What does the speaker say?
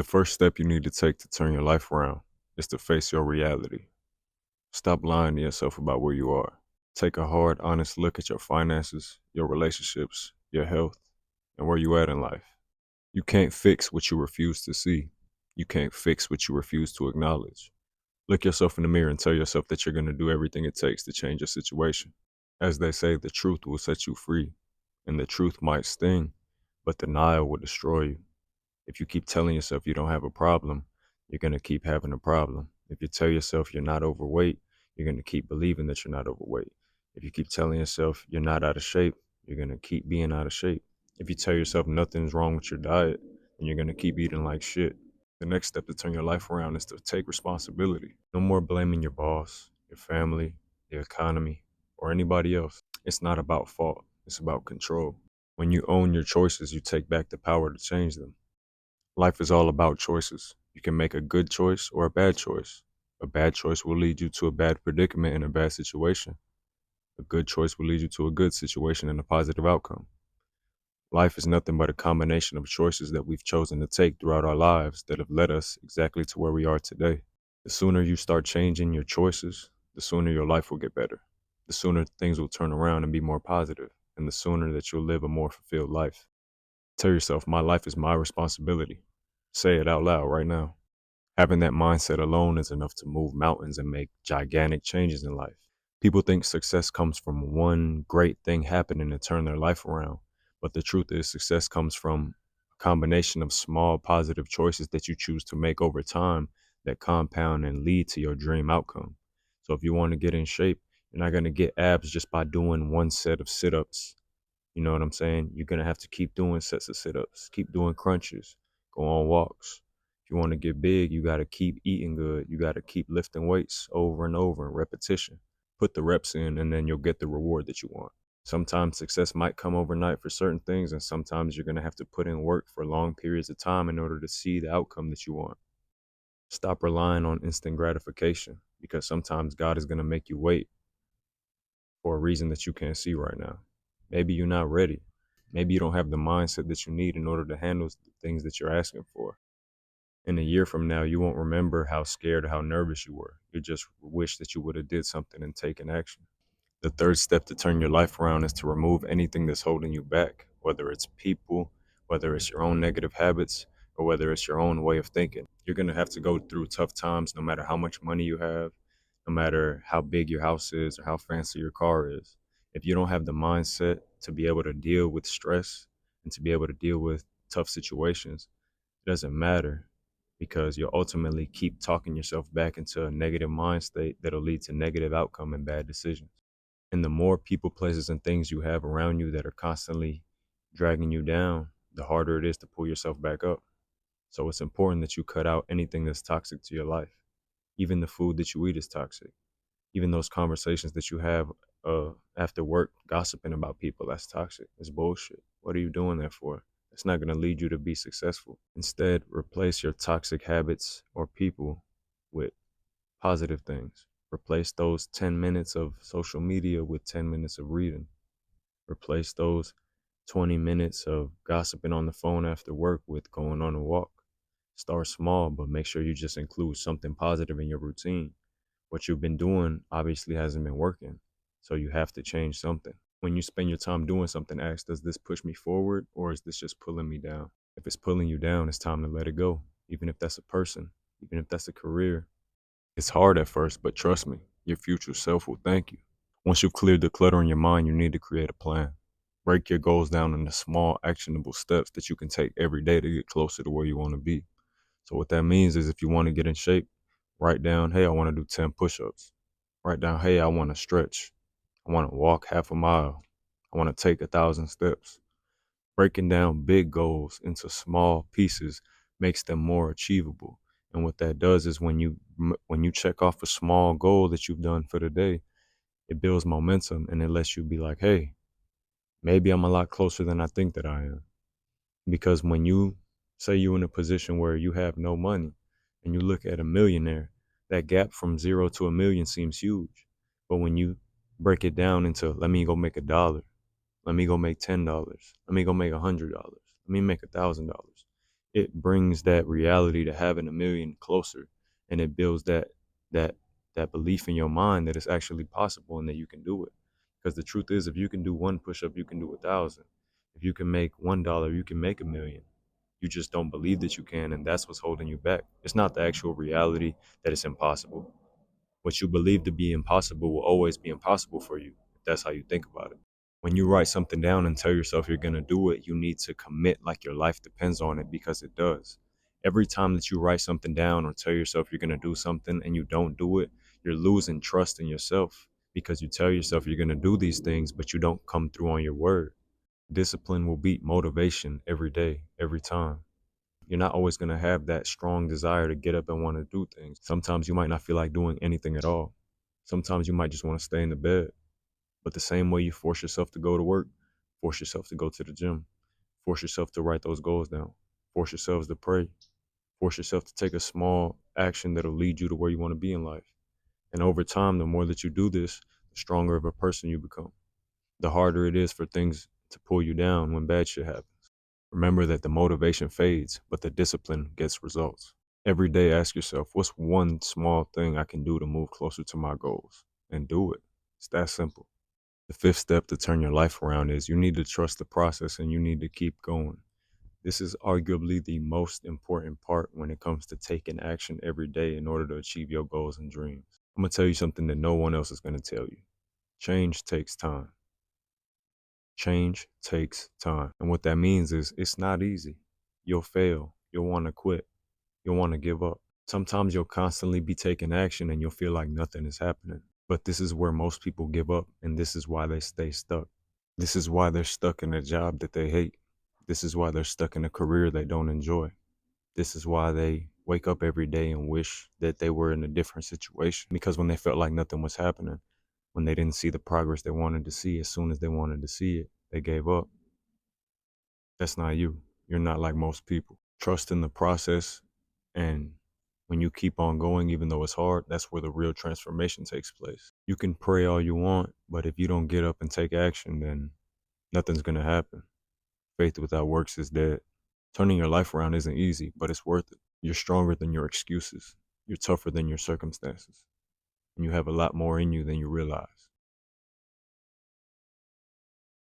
The first step you need to take to turn your life around is to face your reality. Stop lying to yourself about where you are. Take a hard, honest look at your finances, your relationships, your health, and where you at in life. You can't fix what you refuse to see. You can't fix what you refuse to acknowledge. Look yourself in the mirror and tell yourself that you're going to do everything it takes to change your situation. As they say, the truth will set you free, and the truth might sting, but denial will destroy you. If you keep telling yourself you don't have a problem, you're going to keep having a problem. If you tell yourself you're not overweight, you're going to keep believing that you're not overweight. If you keep telling yourself you're not out of shape, you're going to keep being out of shape. If you tell yourself nothing's wrong with your diet, then you're going to keep eating like shit. The next step to turn your life around is to take responsibility. No more blaming your boss, your family, the economy, or anybody else. It's not about fault, it's about control. When you own your choices, you take back the power to change them. Life is all about choices. You can make a good choice or a bad choice. A bad choice will lead you to a bad predicament and a bad situation. A good choice will lead you to a good situation and a positive outcome. Life is nothing but a combination of choices that we've chosen to take throughout our lives that have led us exactly to where we are today. The sooner you start changing your choices, the sooner your life will get better. The sooner things will turn around and be more positive, and the sooner that you'll live a more fulfilled life. Tell yourself, my life is my responsibility. Say it out loud right now. Having that mindset alone is enough to move mountains and make gigantic changes in life. People think success comes from one great thing happening to turn their life around. But the truth is, success comes from a combination of small positive choices that you choose to make over time that compound and lead to your dream outcome. So if you want to get in shape, you're not going to get abs just by doing one set of sit ups. You know what I'm saying? You're going to have to keep doing sets of sit ups, keep doing crunches, go on walks. If you want to get big, you got to keep eating good. You got to keep lifting weights over and over in repetition. Put the reps in, and then you'll get the reward that you want. Sometimes success might come overnight for certain things, and sometimes you're going to have to put in work for long periods of time in order to see the outcome that you want. Stop relying on instant gratification because sometimes God is going to make you wait for a reason that you can't see right now. Maybe you're not ready. Maybe you don't have the mindset that you need in order to handle the things that you're asking for. In a year from now, you won't remember how scared or how nervous you were. You just wish that you would have did something and taken action. The third step to turn your life around is to remove anything that's holding you back, whether it's people, whether it's your own negative habits, or whether it's your own way of thinking. You're going to have to go through tough times no matter how much money you have, no matter how big your house is or how fancy your car is. If you don't have the mindset to be able to deal with stress and to be able to deal with tough situations, it doesn't matter because you'll ultimately keep talking yourself back into a negative mind state that'll lead to negative outcome and bad decisions. And the more people, places, and things you have around you that are constantly dragging you down, the harder it is to pull yourself back up. So it's important that you cut out anything that's toxic to your life. Even the food that you eat is toxic. Even those conversations that you have after work, gossiping about people, that's toxic. It's bullshit. What are you doing that for? It's not going to lead you to be successful. Instead, replace your toxic habits or people with positive things. Replace those 10 minutes of social media with 10 minutes of reading. Replace those 20 minutes of gossiping on the phone after work with going on a walk. Start small, but make sure you just include something positive in your routine. What you've been doing obviously hasn't been working, so you have to change something. When you spend your time doing something, ask, does this push me forward or is this just pulling me down? If it's pulling you down, it's time to let it go, even if that's a person, even if that's a career. It's hard at first, but trust me, your future self will thank you. Once you've cleared the clutter in your mind, you need to create a plan. Break your goals down into small, actionable steps that you can take every day to get closer to where you want to be. So what that means is if you want to get in shape, write down, hey, I want to do 10 push-ups. Write down, hey, I want to stretch. I want to walk half a mile. I want to take 1,000 steps. Breaking down big goals into small pieces makes them more achievable. And what that does is when you check off a small goal that you've done for the day, it builds momentum and it lets you be like, hey, maybe I'm a lot closer than I think that I am. Because when you say you're in a position where you have no money and you look at a millionaire, that gap from 0 to a million seems huge. But when you break it down into, let me go make $1, let me go make $10, let me go make $100, let me make $1,000, It brings that reality to having a million closer, and it builds that that belief in your mind that it's actually possible and that you can do it. Because the truth is, if you can do one push-up, you can do 1,000. If you can make $1, you can make a million. You just don't believe that you can, and that's what's holding you back. It's not the actual reality that it's impossible. What you believe to be impossible will always be impossible for you, if that's how you think about it. When you write something down and tell yourself you're going to do it, you need to commit like your life depends on it, because it does. Every time that you write something down or tell yourself you're going to do something and you don't do it, you're losing trust in yourself, because you tell yourself you're going to do these things, but you don't come through on your word. Discipline will beat motivation every day, every time. You're not always going to have that strong desire to get up and want to do things. Sometimes you might not feel like doing anything at all. Sometimes you might just want to stay in the bed. But the same way you force yourself to go to work, force yourself to go to the gym, force yourself to write those goals down, force yourselves to pray, force yourself to take a small action that'll lead you to where you want to be in life. And over time, the more that you do this, the stronger of a person you become. The harder it is for things to pull you down when bad shit happens. Remember that the motivation fades, but the discipline gets results. Every day, ask yourself, what's one small thing I can do to move closer to my goals? And do it. It's that simple. The fifth step to turn your life around is you need to trust the process and you need to keep going. This is arguably the most important part when it comes to taking action every day in order to achieve your goals and dreams. I'm going to tell you something that no one else is going to tell you. Change takes time. Change takes time. And what that means is it's not easy. You'll fail. You'll want to quit. You'll want to give up. Sometimes you'll constantly be taking action and you'll feel like nothing is happening. But this is where most people give up, and this is why they stay stuck. This is why they're stuck in a job that they hate. This is why they're stuck in a career they don't enjoy. This is why they wake up every day and wish that they were in a different situation, because when they felt like nothing was happening, when they didn't see the progress they wanted to see as soon as they wanted to see it, they gave up. That's not you. You're not like most people. Trust in the process, and when you keep on going, even though it's hard, that's where the real transformation takes place. You can pray all you want, but if you don't get up and take action, then nothing's going to happen. Faith without works is dead. Turning your life around isn't easy, but it's worth it. You're stronger than your excuses. You're tougher than your circumstances. And you have a lot more in you than you realize.